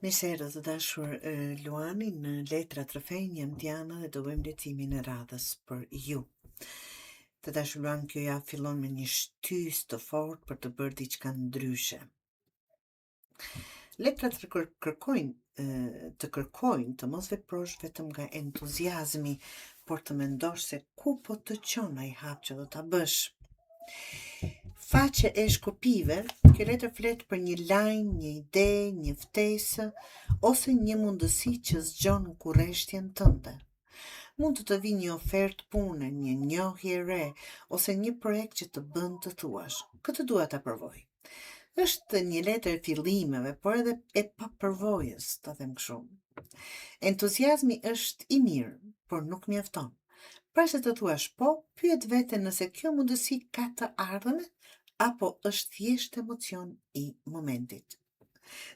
Mirëserë të dashur Luani, në Letra Trofejnë jam Diana dhe do bëjmë lecimin e radhës për ju. Të dashur Luan, kjo javë fillon me një shtys të fortë për të bërë diçka ndryshe. Letrat kërkojnë të mos veprosh vetëm nga entuziazmi, por të mendosh se ku po të çon ai hap që do ta bësh. Faqe e shkopive, kjo letër flet për një lajm, një ide, një ftesë ose një mundësi që zgjon kurreshtjen tënde. Mund të vi një ofertë pune, një njohje e re ose një projekt që të bën të thuash, këtë dua ta provoj. Është një letër e fillimeve, por edhe e papërvojës, ta them kështu. Entuziazmi është i mirë, por nuk mjafton. Pra se të thuash po, pyet veten nëse kjo mundësi ka të ardhme apo është thjesht emocion i momentit.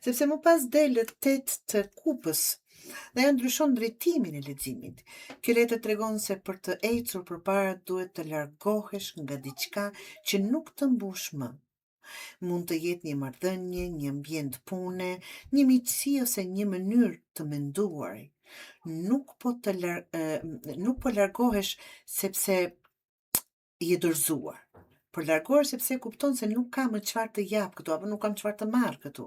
Sepse më pas delet 8 të kupës dhe ajo ndryshon drejtimin e leximit. Kjo letër tregon se për të ecur përpara duhet të largohesh nga diçka që nuk të mbush më. Mund të jetë një marrëdhënie, një ambient pune, një miqësi ose një mënyrë të menduar. Nuk po largohesh sepse je dorëzuar, por largohesh sepse kupton se nuk ka më çfarë të jap këtu apo nuk kam çfarë të marr këtu.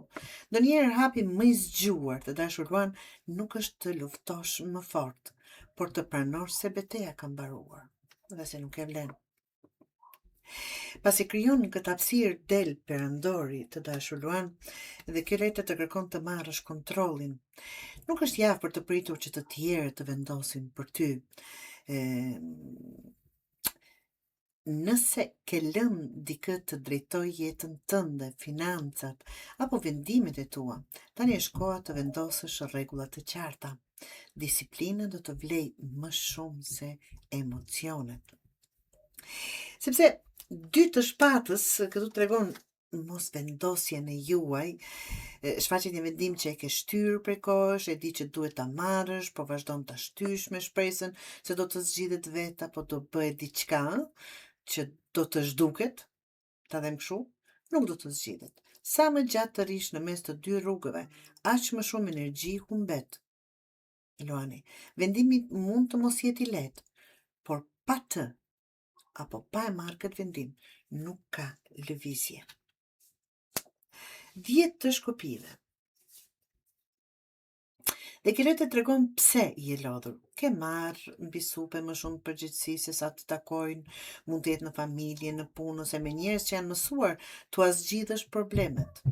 Ndonjëherë hapi më i zgjuar të dashur Luan nuk është të luftosh më fort, por të pranosh se betejë ka mbaruar dhe se nuk e vlen. Pasi krijon këtë hapësirë del perandori të dashur Luan dhe kjo letër të kërkon të marrësh kontrollin. Nuk është javë për të pritur që të tjerë të vendosin për ty. Nëse ke lënë dikë të drejtoj jetën tënde, financat apo vendimet e tua, tani është koha të vendosësh rregulla të qarta. Disiplina do të vlej më shumë se emocionet. Sepse 2 të shpatës këtu tregon mos vendosjen e juaj, shfaqet një vendim që e ke shtyrë prej kohësh, e di që duhet ta marrësh, po vazhdon ta shtysh me shpresën se do të zgjidhet vetë apo do bëhet diçka që do të zhduket, ta them kështu, nuk do të zgjidhet. Sa më gjatë të rish në mes të 2 rrugëve, aq më shumë energji humbet. Luani, vendimi mund të mos jetë i lehtë, por pa të apo pa e marrë këtë vendim, nuk ka lëvizje. 10 të shkopive. Dhe kjo letër tregon pse je lodhur. Ke marrë mbi supe më shumë përgjegjësi se sa të takojnë, mund të jetë në familje, në punë ose me njerëz që janë mësuar t'u zgjidhësh problemet.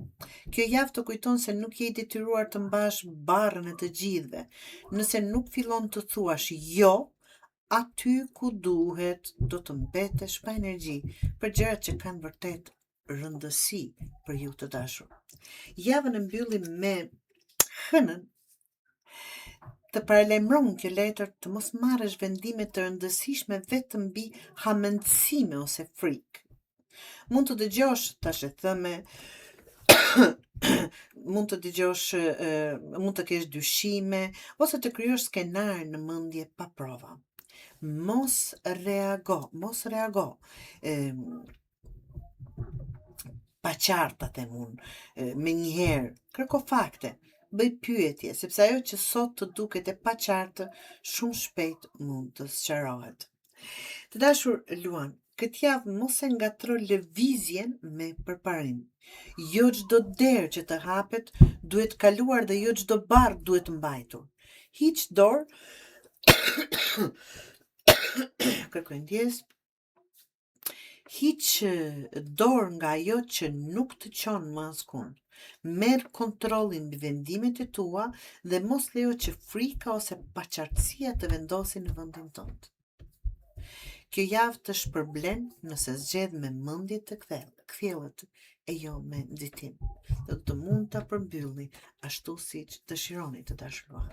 Kjo javë të kujton se nuk je i detyruar të mbash barrën e të gjithëve. Nëse nuk fillon të thuash jo, aty ku duhet do të mbetesh pa energji për gjërat që kanë vërtet rëndësi për ju të dashur. Javën e mbyllim me hënën të paralajmëron kjo letër të mos marrësh vendime të rëndësishme vetëm mbi hamendësime ose frikë. Mund të dëgjosh tash e thëme, mund të kesh dyshime ose të krijosh skenar në mendje pa prova. Mos reago. Pa qarta them unë, me njëherë, kërko fakte, bëj pyetje, sepse ajo që sot të duket e pa qartë, shumë shpejt mund të sqarohet. Të dashur Luan, këtë javë mos e ngatro lëvizjen me përparim. Jo çdo derë që të hapet duhet kaluar dhe jo çdo barr duhet mbajtur. Hiq dorë, kërkoj ndjes. Hiq dorë nga ajo që nuk të çon më askund. Merr kontrollin mbi vendimet e tua dhe mos lejo që frika ose paqartësia të vendosin në vendin tënd. Kjo javë të shpërblen nëse zgjedh me mendje të kthjellët e jo me nxitim. Do të mund ta përmbylli ashtu siç dëshironi të dashur.